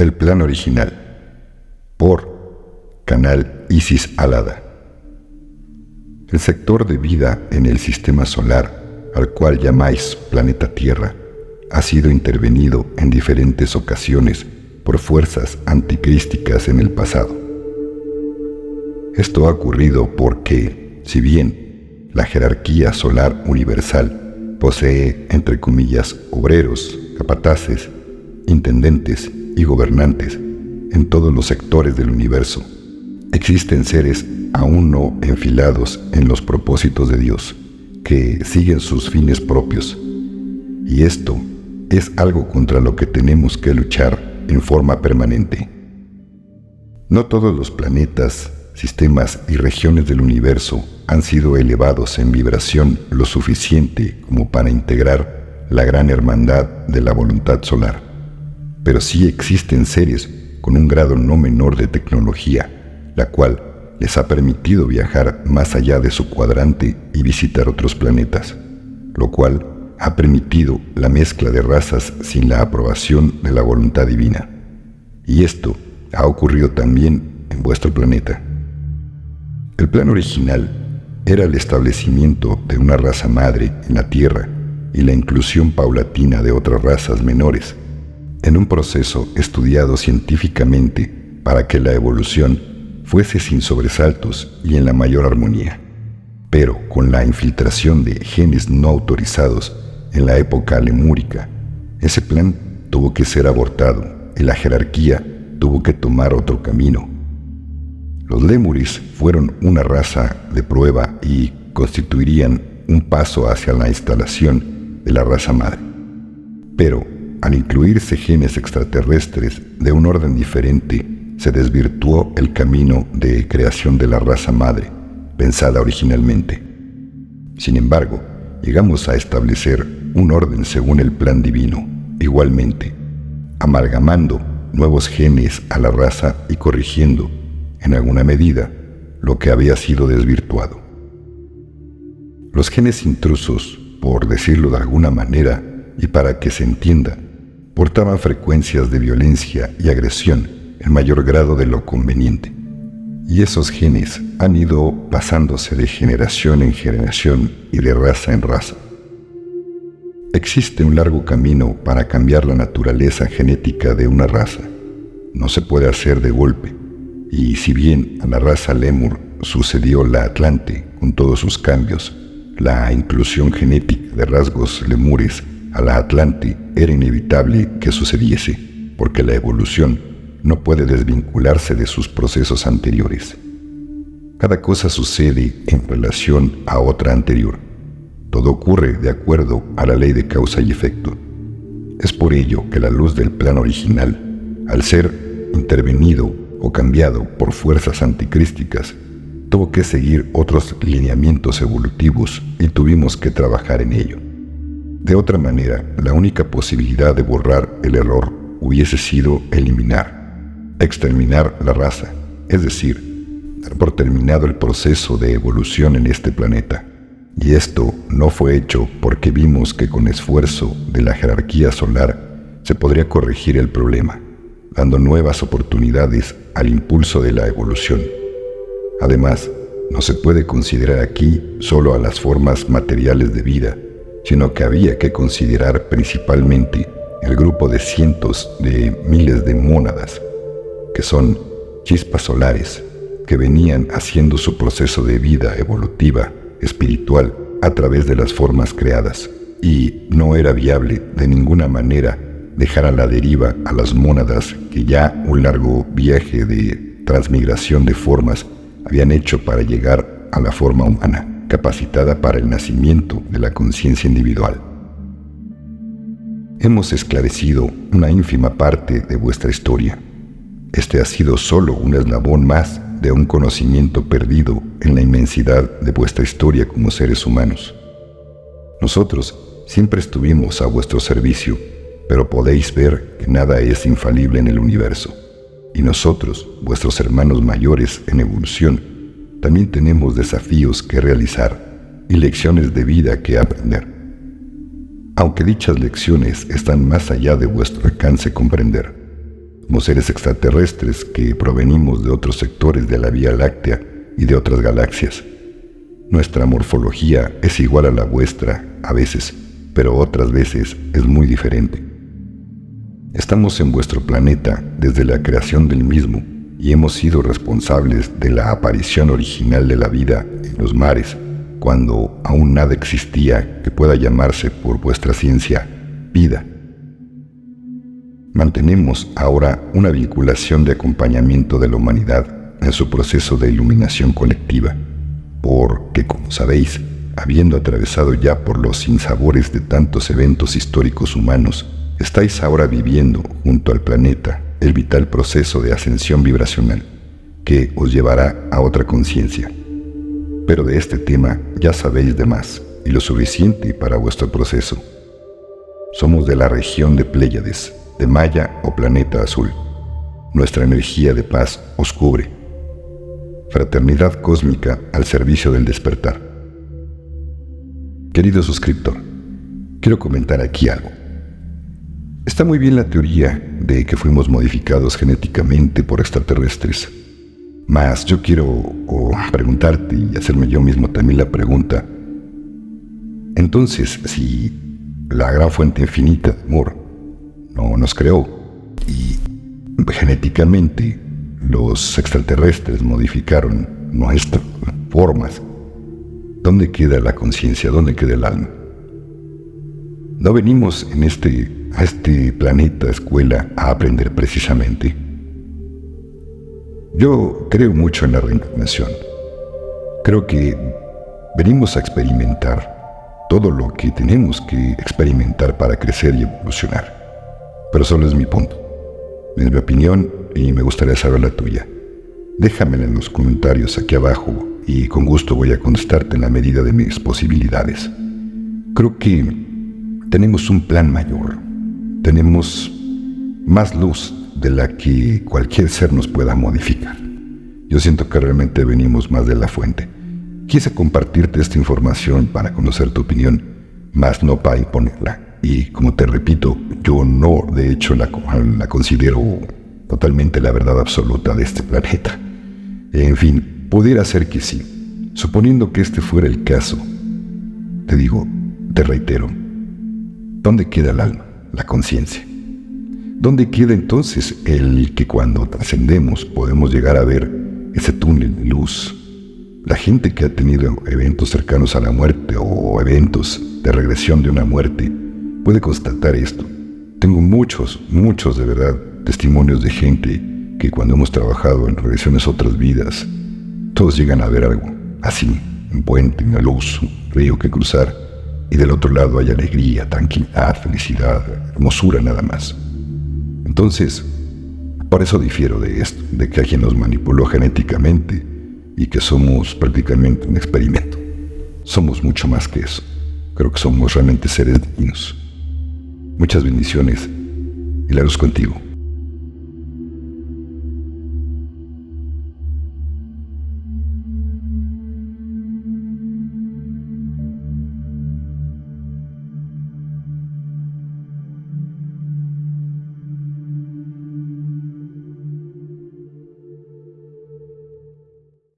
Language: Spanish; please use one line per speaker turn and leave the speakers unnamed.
El plan original, por Canal Isis Alada. El sector de vida en el sistema solar, al cual llamáis planeta Tierra, ha sido intervenido en diferentes ocasiones por fuerzas anticrísticas en el pasado. Esto ha ocurrido porque, si bien la jerarquía solar universal posee, entre comillas, obreros, capataces, intendentes y gobernantes en todos los sectores del universo, existen seres aún no enfilados en los propósitos de Dios, que siguen sus fines propios. Y esto es algo contra lo que tenemos que luchar en forma permanente. No todos los planetas, sistemas y regiones del universo han sido elevados en vibración lo suficiente como para integrar la gran hermandad de la voluntad solar. Pero sí existen seres con un grado no menor de tecnología, la cual les ha permitido viajar más allá de su cuadrante y visitar otros planetas, lo cual ha permitido la mezcla de razas sin la aprobación de la voluntad divina. Y esto ha ocurrido también en vuestro planeta. El plan original era el establecimiento de una raza madre en la Tierra y la inclusión paulatina de otras razas menores, en un proceso estudiado científicamente para que la evolución fuese sin sobresaltos y en la mayor armonía. Pero con la infiltración de genes no autorizados en la época lemúrica, ese plan tuvo que ser abortado y la jerarquía tuvo que tomar otro camino. Los lémuris fueron una raza de prueba y constituirían un paso hacia la instalación de la raza madre. Pero al incluirse genes extraterrestres de un orden diferente, se desvirtuó el camino de creación de la raza madre, pensada originalmente. Sin embargo, llegamos a establecer un orden según el plan divino, igualmente, amalgamando nuevos genes a la raza y corrigiendo, en alguna medida, lo que había sido desvirtuado. Los genes intrusos, por decirlo de alguna manera, y para que se entienda, portaban frecuencias de violencia y agresión en mayor grado de lo conveniente. Y esos genes han ido pasándose de generación en generación y de raza en raza. Existe un largo camino para cambiar la naturaleza genética de una raza. No se puede hacer de golpe. Y si bien a la raza Lemur sucedió la Atlante con todos sus cambios, la inclusión genética de rasgos lemures a la Atlante era inevitable que sucediese, porque la evolución no puede desvincularse de sus procesos anteriores. Cada cosa sucede en relación a otra anterior. Todo ocurre de acuerdo a la ley de causa y efecto. Es por ello que la luz del plan original, al ser intervenido o cambiado por fuerzas anticrísticas, tuvo que seguir otros lineamientos evolutivos y tuvimos que trabajar en ello. De otra manera, la única posibilidad de borrar el error hubiese sido exterminar la raza, es decir, dar por terminado el proceso de evolución en este planeta. Y esto no fue hecho porque vimos que con esfuerzo de la jerarquía solar se podría corregir el problema, dando nuevas oportunidades al impulso de la evolución. Además, no se puede considerar aquí solo a las formas materiales de vida, sino que había que considerar principalmente el grupo de cientos de miles de mónadas, que son chispas solares, que venían haciendo su proceso de vida evolutiva, espiritual, a través de las formas creadas, y no era viable de ninguna manera dejar a la deriva a las mónadas que ya un largo viaje de transmigración de formas habían hecho para llegar a la forma humana, capacitada para el nacimiento de la conciencia individual. Hemos esclarecido una ínfima parte de vuestra historia. Este ha sido solo un eslabón más de un conocimiento perdido en la inmensidad de vuestra historia como seres humanos. Nosotros siempre estuvimos a vuestro servicio, pero podéis ver que nada es infalible en el universo. Y nosotros, vuestros hermanos mayores en evolución, también tenemos desafíos que realizar y lecciones de vida que aprender. Aunque dichas lecciones están más allá de vuestro alcance comprender. Somos seres extraterrestres que provenimos de otros sectores de la Vía Láctea y de otras galaxias. Nuestra morfología es igual a la vuestra a veces, pero otras veces es muy diferente. Estamos en vuestro planeta desde la creación del mismo y hemos sido responsables de la aparición original de la vida en los mares, cuando aún nada existía que pueda llamarse por vuestra ciencia vida. Mantenemos ahora una vinculación de acompañamiento de la humanidad en su proceso de iluminación colectiva, porque, como sabéis, habiendo atravesado ya por los sinsabores de tantos eventos históricos humanos, estáis ahora viviendo junto al planeta el vital proceso de ascensión vibracional que os llevará a otra conciencia. Pero de este tema ya sabéis de más y lo suficiente para vuestro proceso. Somos de la región de Pléyades, de Maya o planeta azul. Nuestra energía de paz os cubre. Fraternidad cósmica al servicio del despertar. Querido suscriptor, quiero comentar aquí algo. Está muy bien la teoría de que fuimos modificados genéticamente por extraterrestres. Mas yo quiero preguntarte y hacerme yo mismo también la pregunta. Entonces, si la gran fuente infinita de amor no nos creó y genéticamente los extraterrestres modificaron nuestras formas, ¿dónde queda la conciencia? ¿Dónde queda el alma? ¿No venimos a este planeta escuela a aprender precisamente? Yo creo mucho en la reencarnación. Creo que venimos a experimentar todo lo que tenemos que experimentar para crecer y evolucionar. Pero solo es mi punto, es mi opinión y me gustaría saber la tuya. Déjamela en los comentarios aquí abajo y con gusto voy a contestarte en la medida de mis posibilidades. Creo que tenemos un plan mayor, tenemos más luz de la que cualquier ser nos pueda modificar. Yo siento que realmente venimos más de la fuente. Quise compartirte esta información para conocer tu opinión, más no para imponerla. Y como te repito, yo no, de hecho, la considero totalmente la verdad absoluta de este planeta. En fin, pudiera ser que sí. Suponiendo que este fuera el caso, te digo, te reitero, ¿dónde queda el alma, la conciencia? ¿Dónde queda entonces el que cuando trascendemos podemos llegar a ver ese túnel de luz? La gente que ha tenido eventos cercanos a la muerte o eventos de regresión de una muerte puede constatar esto. Tengo muchos de verdad testimonios de gente que cuando hemos trabajado en regresiones a otras vidas, todos llegan a ver algo así, un puente, una luz, un río que cruzar, y del otro lado hay alegría, tranquilidad, felicidad, hermosura nada más. Entonces, por eso difiero de esto, de que alguien nos manipuló genéticamente y que somos prácticamente un experimento. Somos mucho más que eso. Creo que somos realmente seres divinos. Muchas bendiciones y la luz contigo.